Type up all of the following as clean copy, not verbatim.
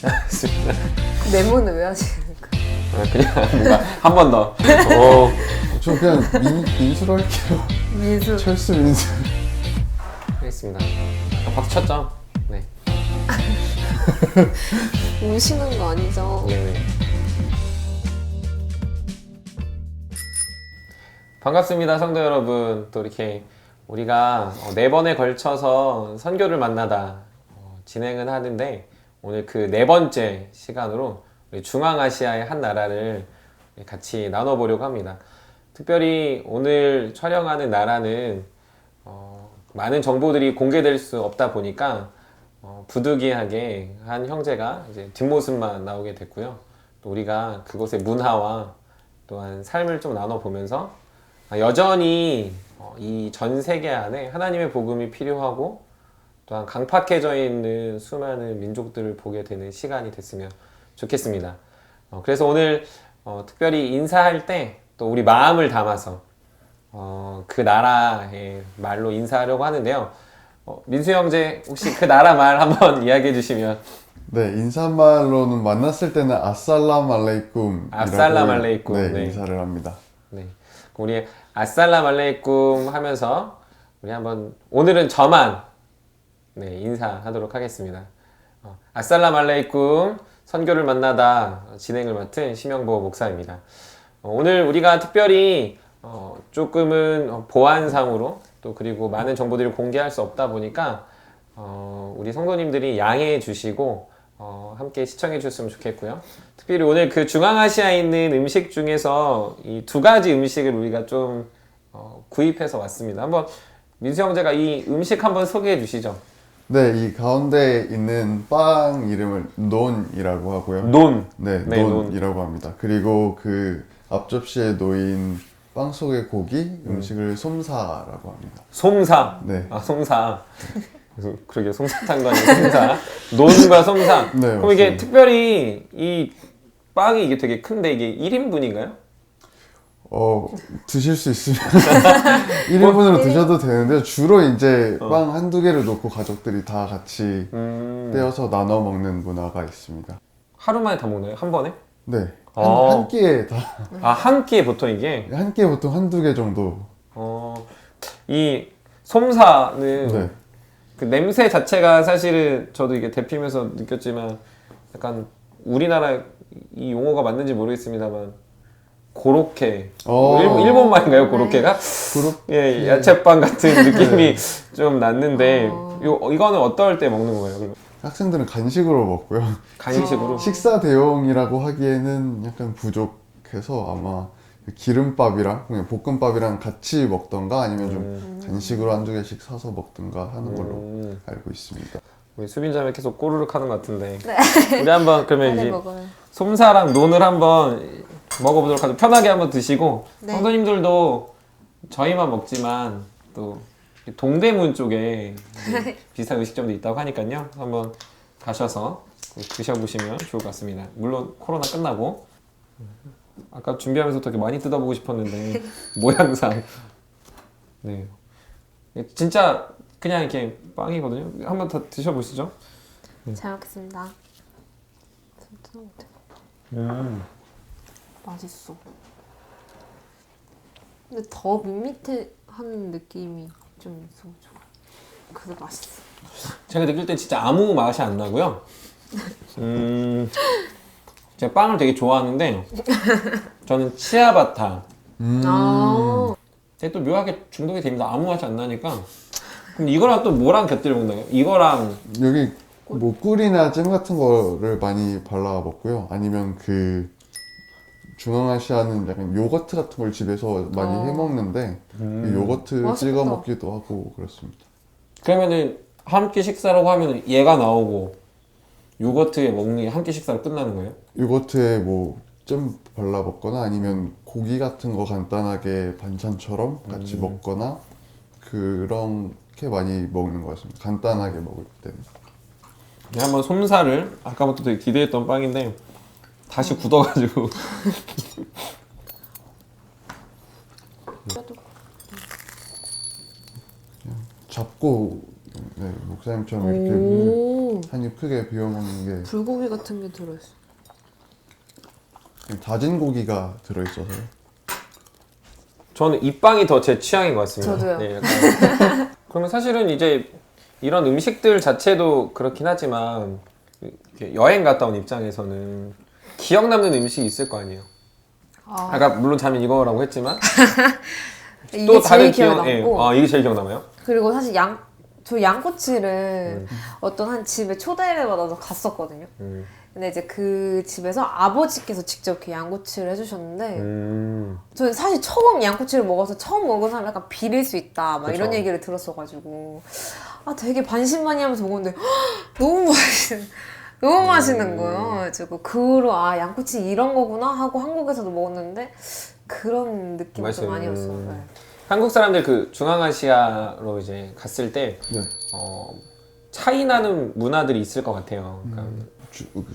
알겠습니다. 메모는 왜 하시는 거예요? 그냥 뭔가 한 번 더. 저 그냥 민수로 할게요. 민수. 철수 민수. 알겠습니다. 아까 박수 쳤죠? 네. 우시는 거 아니죠? 네네. 반갑습니다, 성도 여러분. 또 이렇게 우리가 4번에 걸쳐서 선교를 만나다 진행은 하는데, 오늘 그 4번째 시간으로 우리 중앙아시아의 한 나라를 같이 나눠보려고 합니다. 특별히 오늘 촬영하는 나라는 많은 정보들이 공개될 수 없다 보니까 부득이하게 한 형제가 이제 뒷모습만 나오게 됐고요. 또 우리가 그곳의 문화와 또한 삶을 좀 나눠보면서 여전히 이 전 세계 안에 하나님의 복음이 필요하고 또한 강팍해져 있는 수많은 민족들을 보게 되는 시간이 됐으면 좋겠습니다. 그래서 오늘 특별히 인사할 때 또 우리 마음을 담아서 그 나라의 말로 인사하려고 하는데요. 민수 형제 혹시 그 나라 말 한번 이야기해 주시면. 네, 인사말로는 만났을 때는 아살람 알레이쿰. 아살람 알레이쿰. 네, 네. 인사를 합니다. 네. 우리 아살람 알레이쿰 하면서 우리 한번 오늘은 저만 인사하도록 하겠습니다. 아살람 알레이쿰 선교를 만나다 진행을 맡은 심영보 목사입니다. 오늘 우리가 특별히 조금은 보안상으로 또 그리고 많은 정보들을 공개할 수 없다 보니까 우리 성도님들이 양해해 주시고 함께 시청해 주셨으면 좋겠고요. 특별히 오늘 그 중앙아시아에 있는 음식 중에서 이 2가지 음식을 우리가 좀 구입해서 왔습니다. 한번 민수 형제가 이 음식 한번 소개해 주시죠. 네, 이 가운데 있는 빵 이름을 논이라고 하고요. 논. 네, 논이라고 합니다. 그리고 그 앞접시에 놓인 빵 속의 고기 음식을 솜사라고 합니다. 솜사. 네. 아, 솜사. 그래서 그러게 솜사탕도 아니고 솜사. 논과 솜사. 네, 그럼 이게 맞습니다. 특별히 이 빵이 이게 되게 큰데 이게 1인분인가요? 드실 수 있으면 1인분으로 드셔도 되는데 주로 이제 빵 한두 개를 놓고 가족들이 다 같이 떼어서 나눠 먹는 문화가 있습니다. 하루 만에 다 먹나요? 한 번에? 네. 아. 한 끼에 다. 한 끼에 보통 이게? 한 끼에 보통 한두 개 정도. 이 솜사는 네. 그 냄새 자체가 사실은 저도 이게 대피면서 느꼈지만 약간 우리나라 이 용어가 맞는지 모르겠습니다만 고로케. 일본 말인가요, 고로케가? 예, 야채빵 같은 느낌이 좀 났는데 이거는 어떨 때 먹는 거예요? 그럼? 학생들은 간식으로 먹고요. 간식으로? 식사 대용이라고 하기에는 약간 부족해서 아마 기름밥이랑 그냥 볶음밥이랑 같이 먹던가 아니면 좀 간식으로 한두 개씩 사서 먹던가 하는 걸로 알고 있습니다. 우리 수빈자매 계속 꼬르륵 하는 것 같은데 우리 한번 그러면 이제 먹어요. 솜사랑 논을 한번 먹어보도록 하죠. 편하게 한번 드시고 네. 성도님들도 저희만 먹지만 또 동대문 쪽에 비슷한 음식점도 있다고 하니까요. 한번 가셔서 드셔보시면 좋을 것 같습니다. 물론 코로나 끝나고 아까 준비하면서 되게 많이 뜯어보고 싶었는데 모양상 네 진짜 그냥 이렇게 빵이거든요. 한번 더 드셔보시죠. 잘 먹겠습니다. 맛있어. 근데 더 밋밋한 느낌이 좀 있어. 그래도 맛있어. 제가 느낄 때 진짜 아무 맛이 안 나고요. 제가 빵을 되게 좋아하는데 저는 치아바타. 되게 또 묘하게 중독이 됩니다. 아무 맛이 안 나니까. 그럼 이거랑 또 뭐랑 곁들여 먹나요? 이거랑 여기 뭐 꿀이나 잼 같은 거를 많이 발라 먹고요. 아니면 그 중앙아시아는 약간 요거트 같은 걸 집에서 많이 해 먹는데 그 요거트 맛있겠다. 찍어 먹기도 하고 그렇습니다. 그러면은 한 끼 식사라고 하면 얘가 나오고 요거트에 먹는 게 한 끼 식사로 끝나는 거예요? 요거트에 뭐 잼 발라 먹거나 아니면 고기 같은 거 간단하게 반찬처럼 같이 먹거나 그렇게 많이 먹는 것 같습니다. 간단하게 먹을 때는. 네, 한번 솜사를 아까부터 되게 기대했던 빵인데 다시 굳어가지고 잡고 네, 목사님처럼 이렇게 오, 한입 크게 비워 먹는 게 불고기 같은 게 들어있어. 다진 고기가 들어있어서요. 저는 입빵이 더 제 취향인 것 같습니다. 저도요. 네, 약간. 그러면 사실은 이제 이런 음식들 자체도 그렇긴 하지만 이렇게 여행 갔다 온 입장에서는 기억 남는 음식이 있을 거 아니에요. 아, 아까 물론 자면 이거라고 했지만 이게 또 제일 다른 기억에 기억, 예. 남고. 아, 이게 제일 기억 남아요? 그리고 사실 저 양꼬치를 어떤 한 집에 초대를 받아서 갔었거든요. 근데 이제 그 집에서 아버지께서 직접 이렇게 양꼬치를 해주셨는데 저는 사실 처음 양꼬치를 먹어서 처음 먹은 사람 약간 비릴 수 있다 막 이런 그쵸. 얘기를 들었어가지고 아 되게 반신반의하면서 먹었는데 너무 맛있는 거예요. 그래가지고 그로 아 양꼬치 이런 거구나 하고 한국에서도 먹었는데 그런 느낌은 맞아요. 좀 아니었어요. 네. 한국 사람들 그 중앙아시아로 이제 갔을 때 네. 차이 나는 문화들이 있을 것 같아요. 그러니까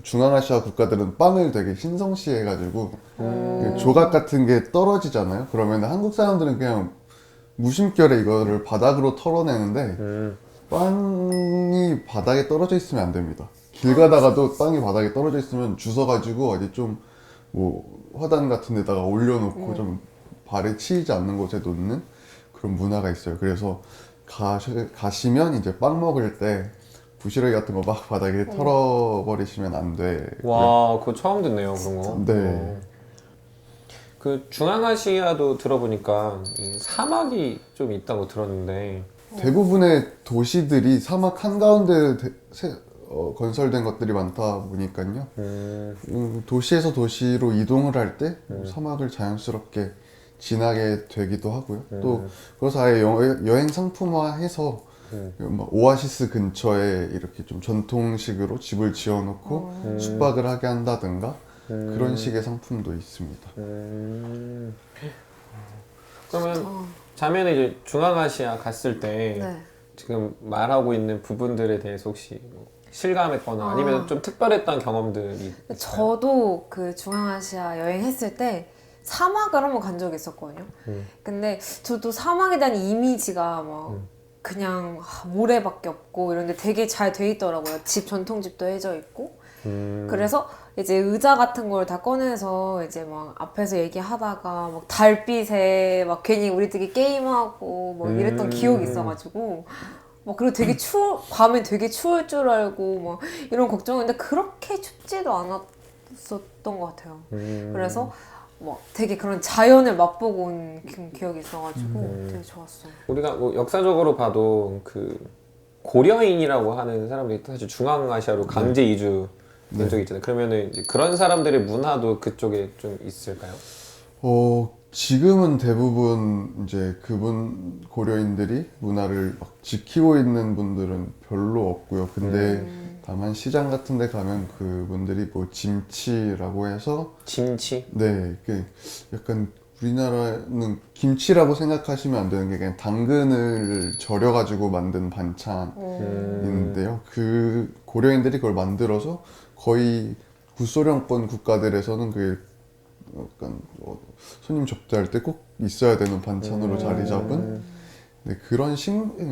중앙아시아 국가들은 빵을 되게 신성시해가지고 그 조각 같은 게 떨어지잖아요. 그러면 한국 사람들은 그냥 무심결에 이거를 바닥으로 털어내는데 빵이 바닥에 떨어져 있으면 안 됩니다. 길 가다가도 빵이 바닥에 떨어져 있으면 주워가지고 어디 좀 뭐 화단 같은 데다가 올려놓고 좀 발에 치이지 않는 곳에 놓는 그런 문화가 있어요. 그래서 가시면 이제 빵 먹을 때 부시러기 같은 거 막 바닥에 털어버리시면 안 돼. 와, 그거 처음 듣네요, 그런 거. 네. 그 중앙아시아도 들어보니까 이 사막이 좀 있다고 들었는데 대부분의 도시들이 사막 한가운데 건설된 것들이 많다 보니까요. 도시에서 도시로 이동을 할 때 사막을 자연스럽게 지나게 되기도 하고요. 또 그래서 아예 여행 상품화해서 막 오아시스 근처에 이렇게 좀 전통식으로 집을 지어놓고 숙박을 하게 한다든가 그런 식의 상품도 있습니다. 그러면 자매는 이제 중앙아시아 갔을 때 네. 지금 말하고 있는 부분들에 대해서 혹시 뭐 실감했거나 아니면 좀 특별했던 경험들이 있어요? 저도 그 중앙아시아 여행했을 때 사막을 한번 간 적이 있었거든요. 근데 저도 사막에 대한 이미지가 막 그냥 모래밖에 없고 이런데 되게 잘 돼 있더라고요. 집 전통집도 해져 있고. 그래서 이제 의자 같은 걸 다 꺼내서 이제 막 앞에서 얘기하다가 막 달빛에 막 괜히 우리들이 게임하고 뭐 이랬던 기억이 있어가지고 뭐 그리고 되게 밤에 되게 추울 줄 알고 뭐 이런 걱정했는데 그렇게 춥지도 않았었던 것 같아요. 그래서 뭐 되게 그런 자연을 맛보고 온 기억이 있어가지고 되게 좋았어요. 우리가 뭐 역사적으로 봐도 그 고려인이라고 하는 사람들이 사실 중앙아시아로 강제 이주 된 적이 있잖아요. 그러면은 이제 그런 사람들의 문화도 그쪽에 좀 있을까요? 지금은 대부분 이제 그분 고려인들이 문화를 막 지키고 있는 분들은 별로 없고요. 근데 다만 시장 같은 데 가면 그분들이 뭐 김치라고 해서 김치? 네, 그 약간 우리나라는 김치라고 생각하시면 안 되는 게 그냥 당근을 절여가지고 만든 반찬인데요. 그 고려인들이 그걸 만들어서 거의 구소련권 국가들에서는 그 약간 손님 접대할 때 꼭 있어야 되는 반찬으로 자리 잡은 네, 그런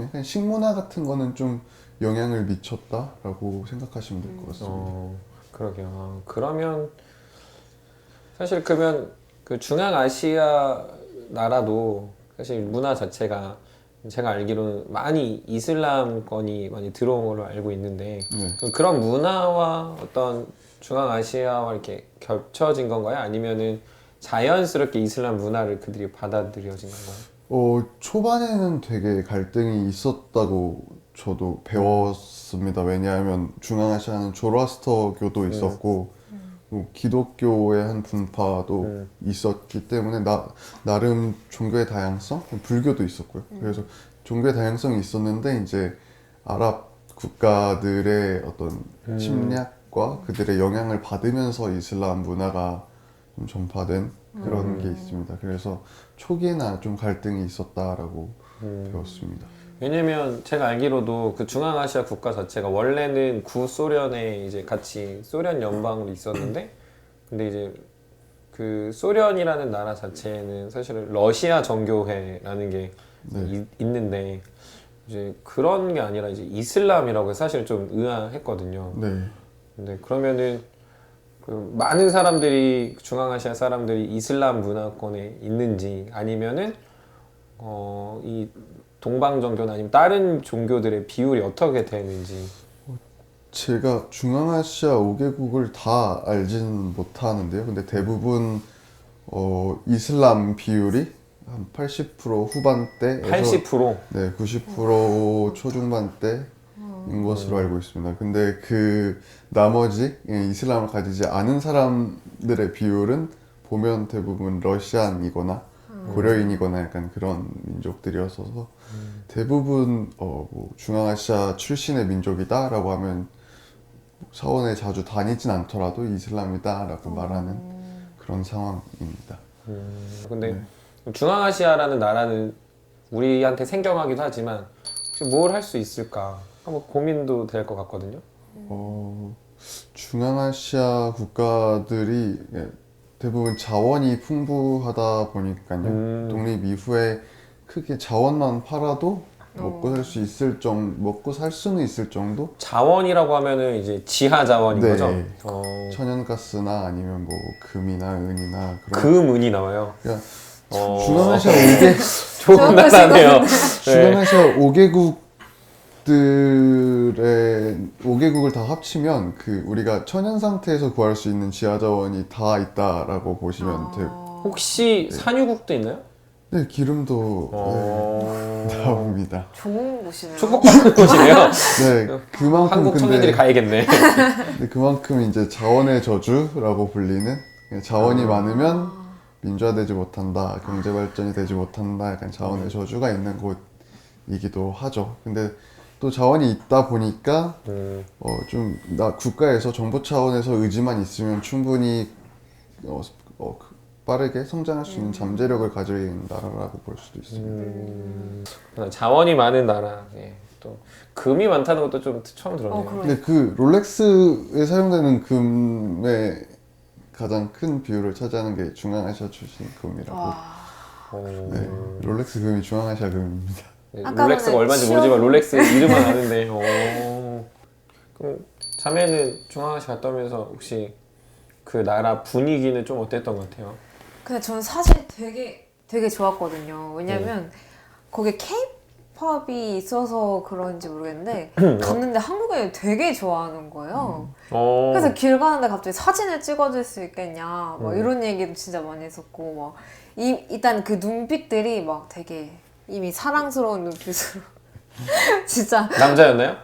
약간 식문화 같은 거는 좀 영향을 미쳤다라고 생각하시면 될 것 같습니다. 그러게요. 그러면 사실 그러면 그 중앙아시아 나라도 사실 문화 자체가 제가 알기로는 많이 이슬람권이 많이 들어온 걸로 알고 있는데 네. 그런 문화와 어떤 중앙아시아와 이렇게 겹쳐진 건가요? 아니면은 자연스럽게 이슬람 문화를 그들이 받아들여진 건가요? 초반에는 되게 갈등이 있었다고 저도 배웠습니다. 왜냐하면 중앙아시아는 조로아스터교도 있었고 뭐 기독교의 한 분파도 있었기 때문에 나름 종교의 다양성, 불교도 있었고요. 그래서 종교의 다양성이 있었는데 이제 아랍 국가들의 어떤 침략과 그들의 영향을 받으면서 이슬람 문화가 좀 전파된 그런 게 있습니다. 그래서 초기에는 좀 갈등이 있었다라고 배웠습니다. 왜냐면 제가 알기로도 그 중앙아시아 국가 자체가 원래는 구소련에 이제 같이 소련 연방으로 있었는데 근데 이제 그 소련이라는 나라 자체는 사실은 러시아 정교회라는 게 있는데 이제 그런 게 아니라 이제 이슬람이라고 해서 사실 좀 의아했거든요. 네. 근데 그러면은 그 많은 사람들이 중앙아시아 사람들이 이슬람 문화권에 있는지 아니면은 이 동방 종교나 아니면 다른 종교들의 비율이 어떻게 되는지. 제가 중앙아시아 5개국을 다 알지는 못하는데요. 근데 대부분 이슬람 비율이 한 80% 후반대에서 80%? 네, 90% 초중반대인 것으로 알고 있습니다. 근데 그 나머지 이슬람을 가지지 않은 사람들의 비율은 보면 대부분 러시안이거나 고려인이거나 약간 그런 민족들이어서 대부분 뭐 중앙아시아 출신의 민족이다라고 하면 사원에 자주 다니진 않더라도 이슬람이다라고 말하는 그런 상황입니다. 근데 중앙아시아라는 나라는 우리한테 생경하기도 하지만 혹시 뭘 할 수 있을까 한번 고민도 될 것 같거든요. 중앙아시아 국가들이 대부분 자원이 풍부하다 보니까요. 독립 이후에 크게 자원만 팔아도 먹고 살 수 있을 먹고 살 수는 있을 정도? 자원이라고 하면은 이제 지하 자원인 네. 거죠? 천연가스나 아니면 뭐 금이나 은이나 그런 금, 은이 나와요. 그러니까 어. 중앙아시아 5개 좋은 좋은 나라네요. 네. 중앙아시아 5개국을 다 합치면 그 우리가 천연 상태에서 구할 수 있는 지하 자원이 다 있다라고 보시면 되고 혹시 산유국도 있나요? 네, 기름도 나옵니다. 좋은 곳이네요. 축복받는 곳이네요. 네, 그만큼 한국 청년들이 가야겠네. 근데 그만큼 이제 자원의 저주라고 불리는 자원이 많으면 민주화되지 못한다, 경제 발전이 되지 못한다, 약간 자원의 저주가 있는 곳이기도 하죠. 근데 또 자원이 있다 보니까 좀 국가에서 정부 차원에서 의지만 있으면 충분히 빠르게 성장할 수 있는 잠재력을 가지고 있는 나라라고 볼 수도 있습니다. 자원이 많은 나라. 예. 또 금이 많다는 것도 좀 처음 들었네요. 근데 그 롤렉스에 사용되는 금의 가장 큰 비율을 차지하는 게 중앙아시아 출신 금이라고. 네, 롤렉스 금이 중앙아시아 금입니다. 네, 아까 롤렉스가 전에 얼마인지 모르지만 롤렉스 이름은 아는데. 그럼 자매는 중앙아시아 갔다 오면서 혹시 그 나라 분위기는 좀 어땠던 것 같아요? 근데 저는 사실 되게 좋았거든요. 왜냐면 거기에 K-팝이 있어서 그런지 모르겠는데 갔는데 한국 애들 되게 좋아하는 거예요. 그래서 길 가는데 갑자기 사진을 찍어줄 수 있겠냐 막 이런 얘기도 진짜 많이 했었고 막 일단 그 눈빛들이 막 되게 이미 사랑스러운 눈빛으로 진짜 남자였나요?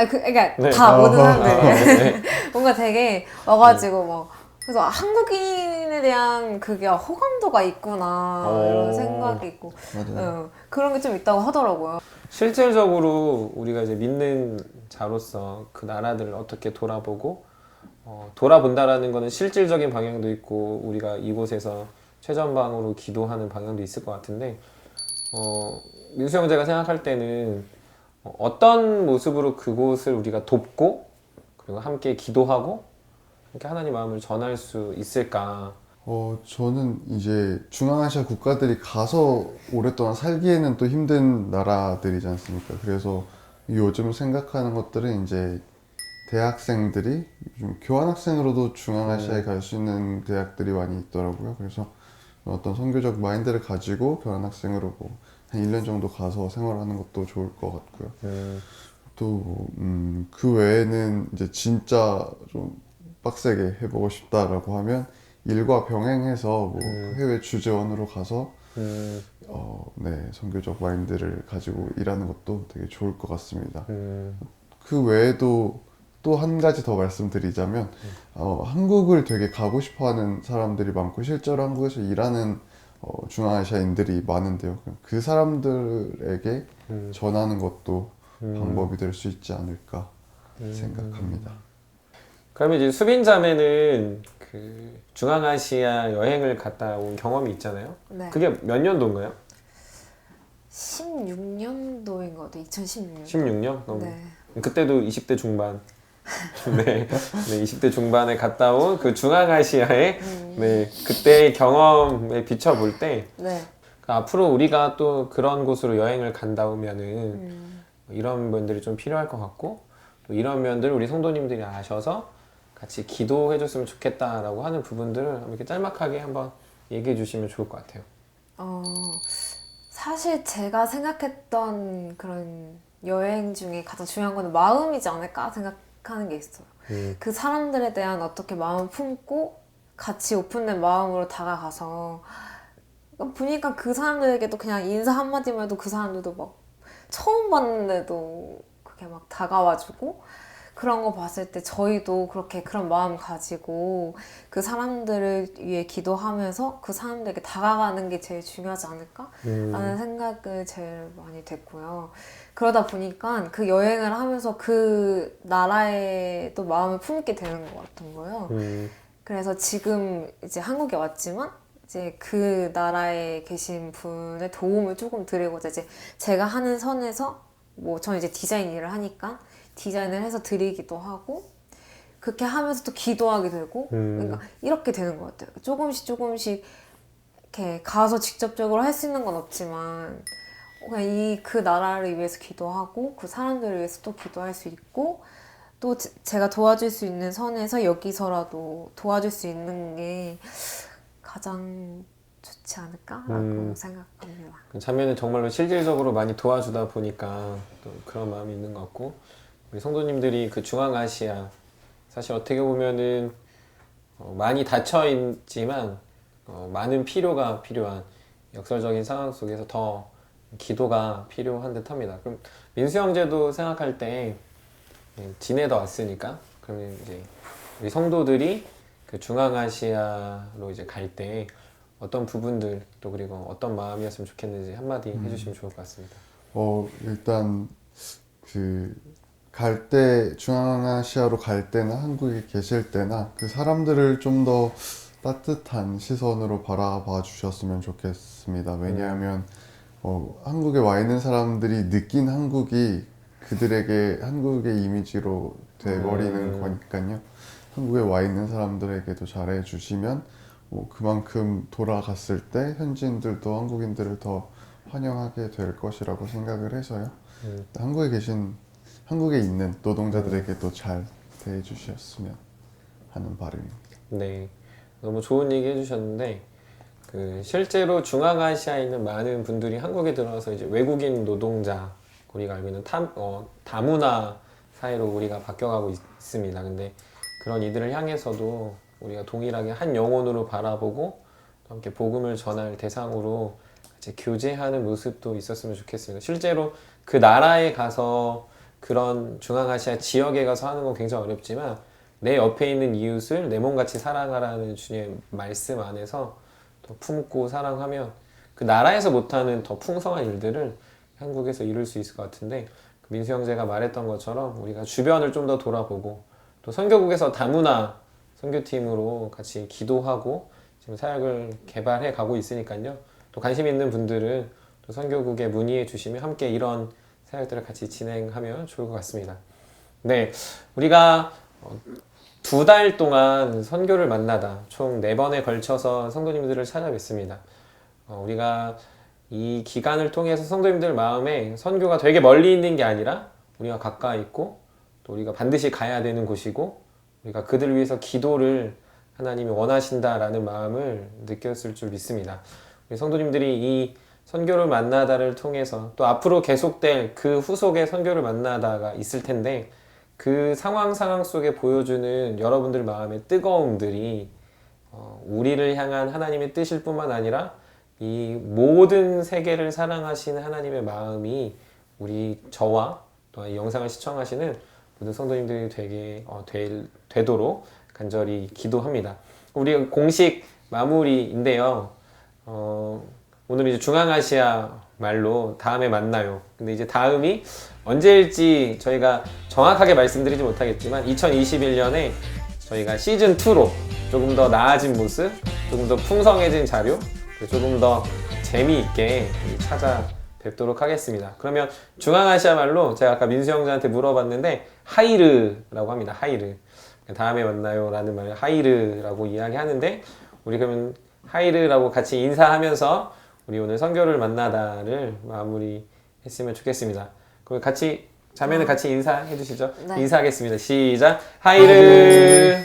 그러니까 네. 다 모든 사람들이 네. 뭔가 되게 와가지고 막 그래서 한국인에 대한 그게 호감도가 있구나 이런 생각이 있고 맞아요. 그런 게 좀 있다고 하더라고요. 실질적으로 우리가 이제 믿는 자로서 그 나라들을 어떻게 돌아보고 돌아본다라는 거는 실질적인 방향도 있고 우리가 이곳에서 최전방으로 기도하는 방향도 있을 것 같은데 민수 형제가 생각할 때는 어떤 모습으로 그곳을 우리가 돕고 그리고 함께 기도하고 이렇게 하나님 마음을 전할 수 있을까? 저는 이제 중앙아시아 국가들이 가서 오랫동안 살기에는 또 힘든 나라들이지 않습니까? 그래서 요즘 생각하는 것들은 이제 대학생들이 요즘 교환학생으로도 중앙아시아에 갈 수 있는 대학들이 많이 있더라고요. 그래서 어떤 선교적 마인드를 가지고 교환학생으로 뭐 한 1년 정도 가서 생활하는 것도 좋을 것 같고요. 또 그 외에는 이제 진짜 좀 빡세게 해보고 싶다라고 하면 일과 병행해서 뭐 해외 주재원으로 가서 네, 선교적 마인드를 가지고 일하는 것도 되게 좋을 것 같습니다. 그 외에도 또 한 가지 더 말씀드리자면 한국을 되게 가고 싶어하는 사람들이 많고 실제로 한국에서 일하는 중앙아시아인들이 많은데요. 그 사람들에게 전하는 것도 방법이 될 수 있지 않을까 생각합니다. 그러면 이제 수빈 자매는 그 중앙아시아 여행을 갔다 온 경험이 있잖아요. 네. 그게 몇 년도인가요? 16년도인 것 같아요. 2016년. 16년? 네. 그때도 20대 중반. 네, 20대 중반에 갔다 온 그 중앙아시아의 네, 그때의 경험에 비춰볼 때 네. 앞으로 우리가 또 그런 곳으로 여행을 간다 오면은 이런 면들이 좀 필요할 것 같고 또 이런 면들 우리 성도님들이 아셔서 같이 기도해 줬으면 좋겠다라고 하는 부분들을 한번 이렇게 짤막하게 한번 얘기해 주시면 좋을 것 같아요. 어, 사실 제가 생각했던 그런 여행 중에 가장 중요한 거는 마음이지 않을까 생각하는 게 있어요. 그 사람들에 대한 어떻게 마음 품고 같이 오픈된 마음으로 다가가서 보니까 그 사람들에게도 그냥 인사 한마디만 해도 그 사람들도 막 처음 봤는데도 그게 막 다가와주고 그런 거 봤을 때 저희도 그렇게 그런 마음 가지고 그 사람들을 위해 기도하면서 그 사람들에게 다가가는 게 제일 중요하지 않을까? 라는 생각을 제일 많이 됐고요. 그러다 보니까 그 여행을 하면서 그 나라에 또 마음을 품게 되는 것 같은 거예요. 그래서 지금 이제 한국에 왔지만 이제 그 나라에 계신 분의 도움을 조금 드리고자 이제 제가 하는 선에서 뭐 저는 이제 디자인 일을 하니까 디자인을 해서 드리기도 하고 그렇게 하면서 또 기도하게 되고 그러니까 이렇게 되는 것 같아요. 조금씩 이렇게 가서 직접적으로 할 수 있는 건 없지만 그냥 그 나라를 위해서 기도하고 그 사람들을 위해서 또 기도할 수 있고 또 제가 도와줄 수 있는 선에서 여기서라도 도와줄 수 있는 게 가장 좋지 않을까라고 생각합니다. 자매는 정말로 실질적으로 많이 도와주다 보니까 또 그런 마음이 있는 것 같고 우리 성도님들이 그 중앙아시아 사실 어떻게 보면은 많이 닫혀 있지만 많은 필요가 필요한 역설적인 상황 속에서 더 기도가 필요한 듯합니다. 그럼 민수 형제도 생각할 때 지내다 왔으니까 그러면 이제 우리 성도들이 그 중앙아시아로 이제 갈 때 어떤 부분들 또 그리고 어떤 마음이었으면 좋겠는지 한마디 해주시면 좋을 것 같습니다. 일단 그 갈 때 중앙아시아로 갈 때나 한국에 계실 때나 그 사람들을 좀 더 따뜻한 시선으로 바라봐 주셨으면 좋겠습니다. 왜냐하면 한국에 와 있는 사람들이 느낀 한국이 그들에게 한국의 이미지로 돼버리는 거니까요. 한국에 와 있는 사람들에게도 잘해 주시면 그만큼 돌아갔을 때 현지인들도 한국인들을 더 환영하게 될 것이라고 생각을 해서요. 한국에 있는 노동자들에게도 잘 대해 주셨으면 하는 바람입니다. 네, 너무 좋은 얘기 해주셨는데 그 실제로 중앙아시아에 있는 많은 분들이 한국에 들어와서 이제 외국인 노동자 우리가 알고 있는 다문화 사회로 우리가 바뀌어가고 있습니다. 근데 그런 이들을 향해서도 우리가 동일하게 한 영혼으로 바라보고 함께 복음을 전할 대상으로 같이 교제하는 모습도 있었으면 좋겠습니다. 실제로 그 나라에 가서 그런 중앙아시아 지역에 가서 하는 건 굉장히 어렵지만 내 옆에 있는 이웃을 내 몸같이 사랑하라는 주님의 말씀 안에서 더 품고 사랑하면 그 나라에서 못하는 더 풍성한 일들을 한국에서 이룰 수 있을 것 같은데 민수 형제가 말했던 것처럼 우리가 주변을 좀 더 돌아보고 또 선교국에서 다문화 선교팀으로 같이 기도하고 지금 사역을 개발해 가고 있으니까요. 또 관심 있는 분들은 또 선교국에 문의해 주시면 함께 이런 사역들을 같이 진행하면 좋을 것 같습니다. 네, 우리가 2달 동안 선교를 만나다 총 4번에 걸쳐서 성도님들을 찾아뵙습니다. 우리가 이 기간을 통해서 성도님들 마음에 선교가 되게 멀리 있는 게 아니라 우리가 가까이 있고 또 우리가 반드시 가야 되는 곳이고 우리가 그들을 위해서 기도를 하나님이 원하신다라는 마음을 느꼈을 줄 믿습니다. 우리 성도님들이 이 선교를 만나다를 통해서 또 앞으로 계속될 그 후속의 선교를 만나다가 있을 텐데 그 상황 속에 보여주는 여러분들 마음의 뜨거움들이 우리를 향한 하나님의 뜻일 뿐만 아니라 이 모든 세계를 사랑하시는 하나님의 마음이 우리 저와 또 이 영상을 시청하시는 모든 성도님들이 되도록 간절히 기도합니다. 우리 공식 마무리인데요. 오늘은 이제 중앙아시아 말로 다음에 만나요. 근데 이제 다음이 언제일지 저희가 정확하게 말씀드리지 못하겠지만 2021년에 저희가 시즌2로 조금 더 나아진 모습, 조금 더 풍성해진 자료, 조금 더 재미있게 찾아뵙도록 하겠습니다. 그러면 중앙아시아 말로 제가 아까 민수 형제한테 물어봤는데 하이르라고 합니다. 하이르. 다음에 만나요 라는 말을 하이르라고 이야기하는데 우리 그러면 하이르라고 같이 인사하면서 우리 오늘 선교를 만나다를 마무리했으면 좋겠습니다. 그럼 같이 자매는 같이 인사해 주시죠. 네. 인사하겠습니다. 시작. 하이르.